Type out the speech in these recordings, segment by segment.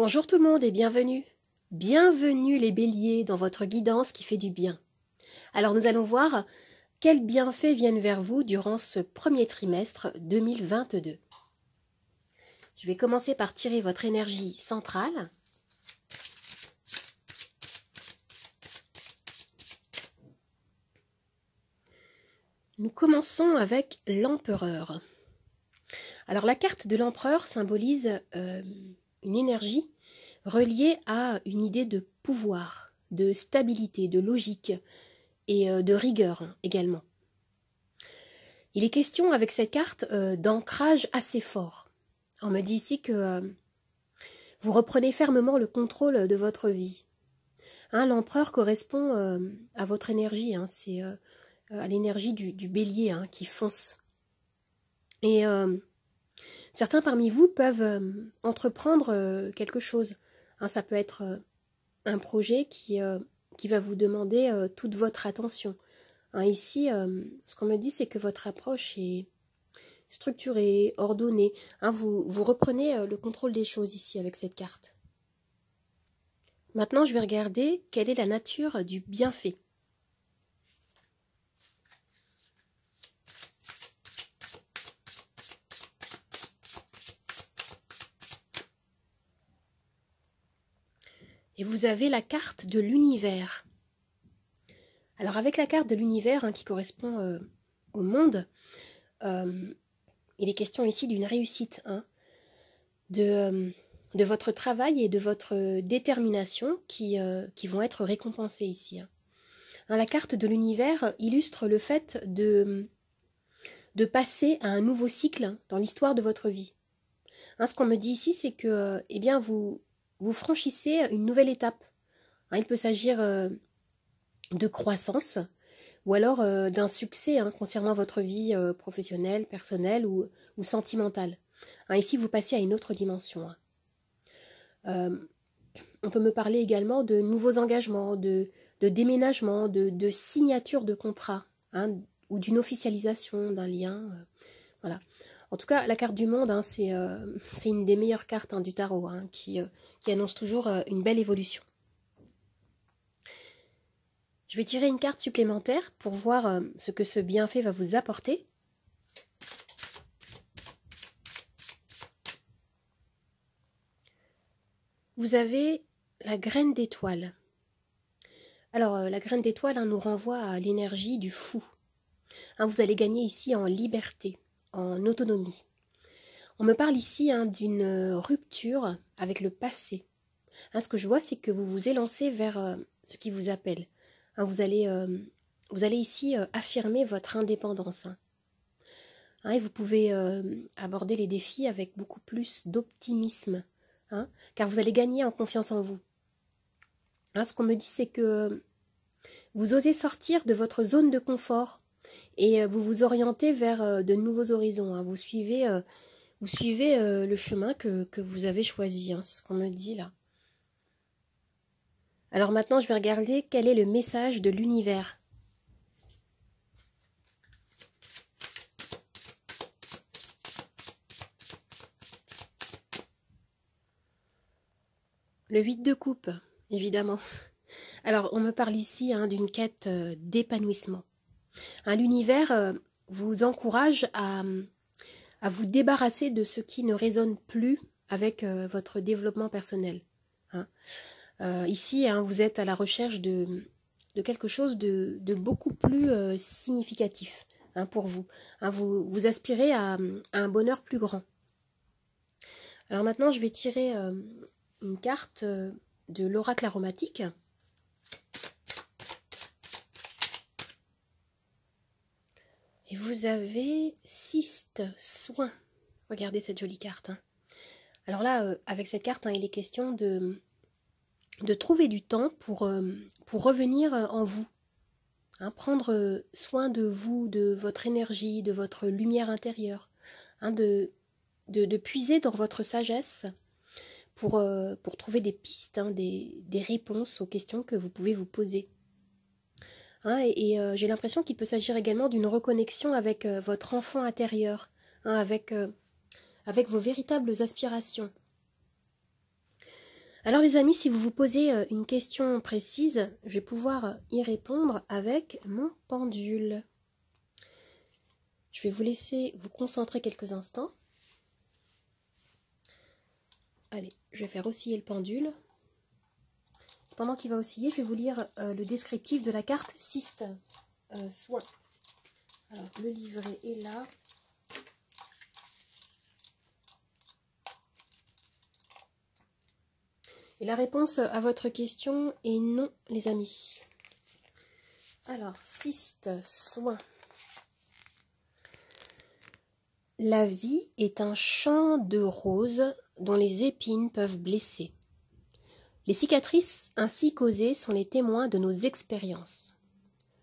Bonjour tout le monde et bienvenue. Bienvenue les béliers dans votre guidance qui fait du bien. Alors nous allons voir quels bienfaits viennent vers vous durant ce premier trimestre 2022. Je vais commencer par tirer votre énergie centrale. Nous commençons avec l'empereur. Alors la carte de l'empereur symbolise une énergie reliée à une idée de pouvoir, de stabilité, de logique et de rigueur également. Il est question avec cette carte d'ancrage assez fort. On me dit ici que vous reprenez fermement le contrôle de votre vie. L'empereur correspond à votre énergie, c'est à l'énergie du bélier qui fonce. Et certains parmi vous peuvent entreprendre quelque chose. Ça peut être un projet qui va vous demander toute votre attention. Ici, ce qu'on me dit, c'est que votre approche est structurée, ordonnée. Vous reprenez le contrôle des choses ici avec cette carte. Maintenant, je vais regarder quelle est la nature du bienfait. Et vous avez la carte de l'univers. Alors avec la carte de l'univers qui correspond au monde, il est question ici d'une réussite, de votre travail et de votre détermination qui vont être récompensées ici. La carte de l'univers illustre le fait de passer à un nouveau cycle dans l'histoire de votre vie. Ce qu'on me dit ici, c'est que vous franchissez une nouvelle étape. Il peut s'agir de croissance ou alors d'un succès concernant votre vie professionnelle, personnelle ou sentimentale. Ici, vous passez à une autre dimension. On peut me parler également de nouveaux engagements, de déménagement, de signature de contrat ou d'une officialisation d'un lien. Voilà. En tout cas, la carte du monde, c'est une des meilleures cartes du tarot qui annonce toujours une belle évolution. Je vais tirer une carte supplémentaire pour voir ce que ce bienfait va vous apporter. Vous avez la graine d'étoile. Alors, la graine d'étoile nous renvoie à l'énergie du fou. Vous allez gagner ici en liberté, en autonomie. On me parle ici d'une rupture avec le passé. Ce que je vois, c'est que vous vous élancez vers ce qui vous appelle. Vous allez ici affirmer votre indépendance. Et vous pouvez aborder les défis avec beaucoup plus d'optimisme, car vous allez gagner en confiance en vous. Ce qu'on me dit, c'est que vous osez sortir de votre zone de confort et vous vous orientez vers de nouveaux horizons. Vous suivez le chemin que vous avez choisi, c'est ce qu'on me dit là. Alors maintenant, je vais regarder quel est le message de l'univers. Le 8 de coupe, évidemment. Alors, on me parle ici d'une quête d'épanouissement. L'univers vous encourage à vous débarrasser de ce qui ne résonne plus avec votre développement personnel. Ici, vous êtes à la recherche de quelque chose de beaucoup plus significatif pour vous. Vous aspirez à un bonheur plus grand. Alors maintenant, je vais tirer une carte de l'oracle aromatique. Et vous avez cyste, soin. Regardez cette jolie carte. Alors là, avec cette carte, il est question de trouver du temps pour revenir en vous. Prendre soin de vous, de votre énergie, de votre lumière intérieure. De puiser dans votre sagesse pour trouver des pistes, des réponses aux questions que vous pouvez vous poser. J'ai l'impression qu'il peut s'agir également d'une reconnexion avec votre enfant intérieur, avec vos véritables aspirations. Alors les amis, si vous vous posez une question précise, je vais pouvoir y répondre avec mon pendule. Je vais vous laisser vous concentrer quelques instants. Allez, je vais faire osciller le pendule. Pendant qu'il va osciller, je vais vous lire le descriptif de la carte Cyste Soin. Alors, le livret est là. Et la réponse à votre question est non, les amis. Alors, Cyste Soin. La vie est un champ de roses dont les épines peuvent blesser. Les cicatrices ainsi causées sont les témoins de nos expériences.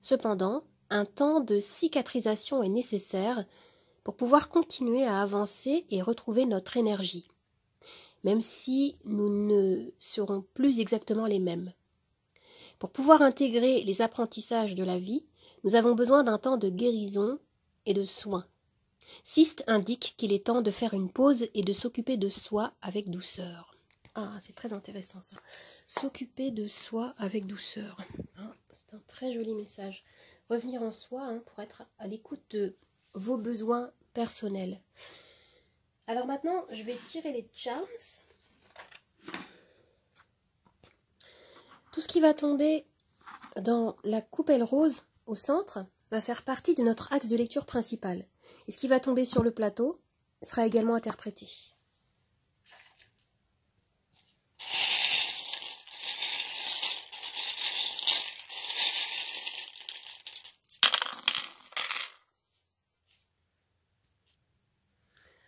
Cependant, un temps de cicatrisation est nécessaire pour pouvoir continuer à avancer et retrouver notre énergie, même si nous ne serons plus exactement les mêmes. Pour pouvoir intégrer les apprentissages de la vie, nous avons besoin d'un temps de guérison et de soins. Cyste indique qu'il est temps de faire une pause et de s'occuper de soi avec douceur. Ah, c'est très intéressant ça. S'occuper de soi avec douceur. Hein, c'est un très joli message. Revenir en soi pour être à l'écoute de vos besoins personnels. Alors maintenant, je vais tirer les charms. Tout ce qui va tomber dans la coupelle rose au centre va faire partie de notre axe de lecture principal. Et ce qui va tomber sur le plateau sera également interprété.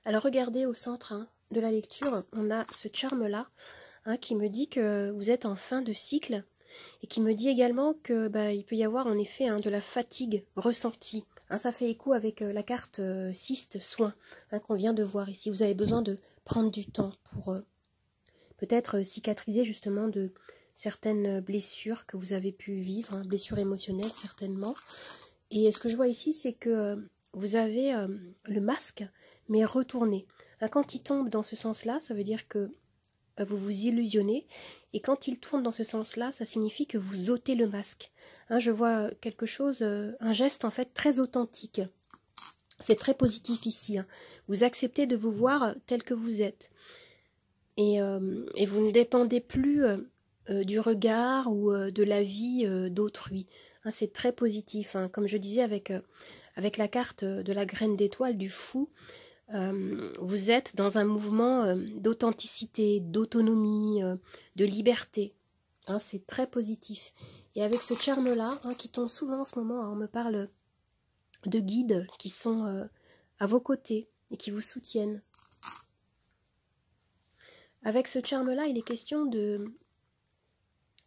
Alors regardez au centre de la lecture, on a ce charme-là qui me dit que vous êtes en fin de cycle et qui me dit également que il peut y avoir en effet de la fatigue ressentie. Ça fait écho avec la carte Cyste Soin qu'on vient de voir ici. Vous avez besoin de prendre du temps pour peut-être cicatriser justement de certaines blessures que vous avez pu vivre, blessures émotionnelles certainement. Et ce que je vois ici, c'est que vous avez le masque, mais retourné. Quand il tombe dans ce sens-là, ça veut dire que vous vous illusionnez. Et quand il tourne dans ce sens-là, ça signifie que vous ôtez le masque. Je vois quelque chose, un geste en fait très authentique. C'est très positif ici. Vous acceptez de vous voir tel que vous êtes. Et vous ne dépendez plus du regard ou de l'avis d'autrui. C'est très positif. Comme je disais avec la carte de la graine d'étoile du fou, vous êtes dans un mouvement d'authenticité, d'autonomie, de liberté. C'est très positif. Et avec ce charme-là, qui tombe souvent en ce moment, on me parle de guides qui sont à vos côtés et qui vous soutiennent. Avec ce charme-là, il est question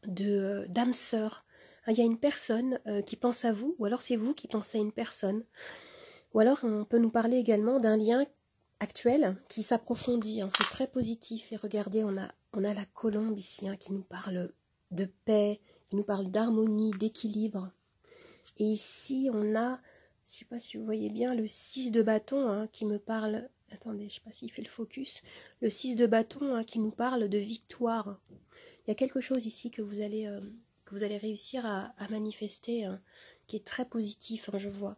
d'âme sœur. Il y a une personne qui pense à vous, ou alors c'est vous qui pensez à une personne. Ou alors on peut nous parler également d'un lien actuel qui s'approfondit. C'est très positif. Et regardez, on a la colombe ici qui nous parle de paix, qui nous parle d'harmonie, d'équilibre. Et ici, on a, je ne sais pas si vous voyez bien, le 6 de bâton qui me parle... Attendez, je ne sais pas s'il fait le focus. Le 6 de bâton qui nous parle de victoire. Il y a quelque chose ici que vous allez réussir à manifester, qui est très positif, je vois.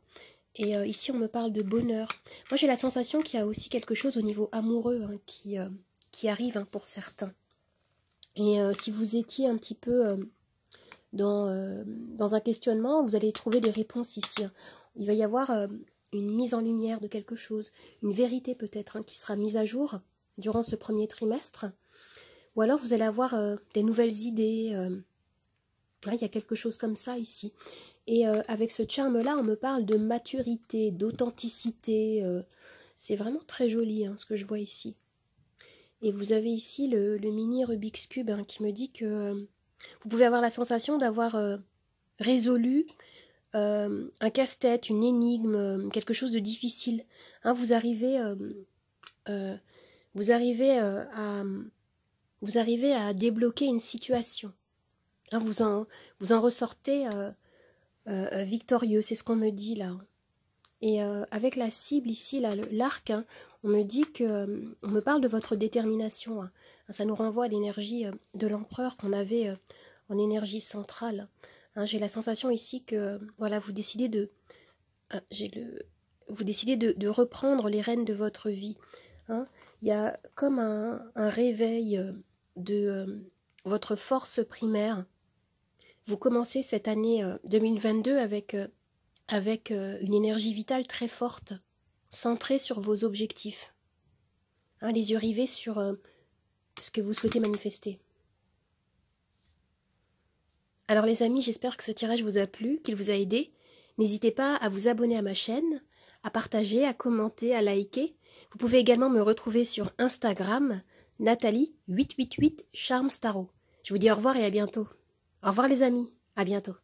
Et ici, on me parle de bonheur. Moi, j'ai la sensation qu'il y a aussi quelque chose au niveau amoureux qui arrive pour certains. Et si vous étiez un petit peu dans un questionnement, vous allez trouver des réponses ici. Il va y avoir une mise en lumière de quelque chose, une vérité peut-être qui sera mise à jour durant ce premier trimestre. Ou alors, vous allez avoir des nouvelles idées. Il y a quelque chose comme ça ici. Et avec ce charme-là, on me parle de maturité, d'authenticité. C'est vraiment très joli ce que je vois ici. Et vous avez ici le mini Rubik's Cube qui me dit que vous pouvez avoir la sensation d'avoir résolu un casse-tête, une énigme, quelque chose de difficile. Vous arrivez à débloquer une situation. Vous en ressortez victorieux, c'est ce qu'on me dit là. Et avec la cible ici, là, l'arc, hein, on me dit que, on me parle de votre détermination. Hein. Ça nous renvoie à l'énergie de l'empereur qu'on avait en énergie centrale. Hein, j'ai la sensation ici que, voilà, vous décidez de, vous décidez de reprendre les rênes de votre vie. Hein. Il y a comme un réveil de votre force primaire. Vous commencez cette année 2022 avec une énergie vitale très forte, centrée sur vos objectifs. Hein, les yeux rivés sur ce que vous souhaitez manifester. Alors les amis, j'espère que ce tirage vous a plu, qu'il vous a aidé. N'hésitez pas à vous abonner à ma chaîne, à partager, à commenter, à liker. Vous pouvez également me retrouver sur Instagram, Nathalie888 Charmes Tarot. Je vous dis au revoir et à bientôt. Au revoir les amis, à bientôt.